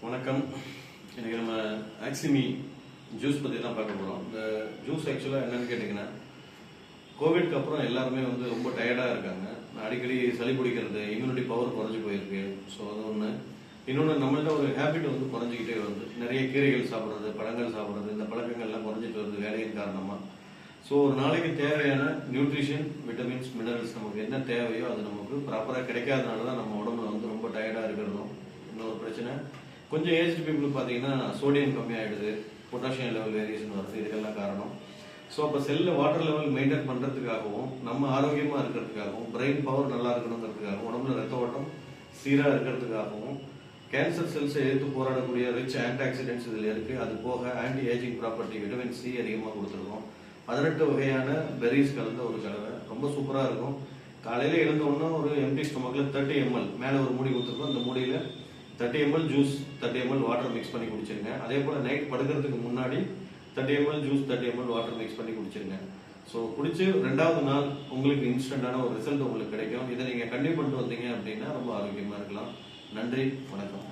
வணக்கம். இன்றைக்கி நம்ம ஆக்சிமி ஜூஸ் பற்றி தான் பார்க்க போகிறோம். இந்த ஜூஸ் ஆக்சுவலாக என்னென்னு கேட்டிங்கன்னா, கோவிட்க்கு அப்புறம் எல்லாருமே ரொம்ப டயர்டாக இருக்காங்க. அடிக்கடி சளி பிடிக்கிறது, இம்யூனிட்டி பவர் குறைஞ்சி போயிருக்கு. ஸோ அது ஒன்று. இன்னொன்று, நம்மள்ட்ட ஒரு ஹேபிட் குறைஞ்சிக்கிட்டே வருது. நிறைய கீரைகள் சாப்பிட்றது, பழங்கள் சாப்பிட்றது, இந்த பழக்கங்கள்லாம் குறைஞ்சிட்டு வருது வேலையின் காரணமாக. ஸோ ஒரு நாளைக்கு தேவையான நியூட்ரிஷன், விட்டமின்ஸ், மினரல்ஸ் நமக்கு என்ன தேவையோ அது நமக்கு ப்ராப்பராக கிடைக்காதனால தான் நம்ம உடம்புல ரொம்ப டயர்டாக இருக்கிறதும். இன்னொரு பிரச்சனை, கொஞ்சம் ஏஜ் பீப்புளுக்கு பார்த்தீங்கன்னா சோடியம் கம்மியாகிடுது, பொட்டாசியம் லெவல் வேரியேஷன் வருது. இதுக்கெல்லாம் காரணம். ஸோ அப்போ செல்லில் வாட்டர் லெவல் மெயின்டைன் பண்ணுறதுக்காகவும், நம்ம ஆரோக்கியமாக இருக்கிறதுக்காகவும், பிரெயின் பவர் நல்லா இருக்கணுங்கிறதுக்காகவும், உடம்புல ரத்த ஓட்டம் சீராக இருக்கிறதுக்காகவும், கேன்சர் செல்ஸை எதிர்த்து போராடக்கூடிய ரிச் ஆன்டி ஆக்சிடென்ட்ஸ் இதில் இருக்குது. அது போக anti ageing property vitamin C அதிகமாக கொடுத்துருக்கோம். 18 வகையான பெரிஸ் கலந்த ஒரு கலவை ரொம்ப சூப்பராக இருக்கும். காலையில் எழுந்தோன்னா ஒரு எம்டி ஸ்டொமக்கில் 30 ml மேலே ஒரு மூடி கொடுத்துருக்கோம். அந்த மூடியில் 30 ml juice, 30 ml water mix பண்ணி குடிச்சிருங்க. அதே போல் நைட் படுக்கிறதுக்கு முன்னாடி 30 ml juice, 30 ml water mix பண்ணி குடிச்சிருங்க. ஸோ குடிச்சு 2வது நாள் உங்களுக்கு இன்ஸ்டன்டான ஒரு ரிசல்ட் உங்களுக்கு கிடைக்கும். இதை நீங்கள் கண்டினியூ பண்ணிட்டு வந்தீங்க அப்படின்னா ரொம்ப ஆரோக்கியமாக இருக்கலாம். நன்றி, வணக்கம்.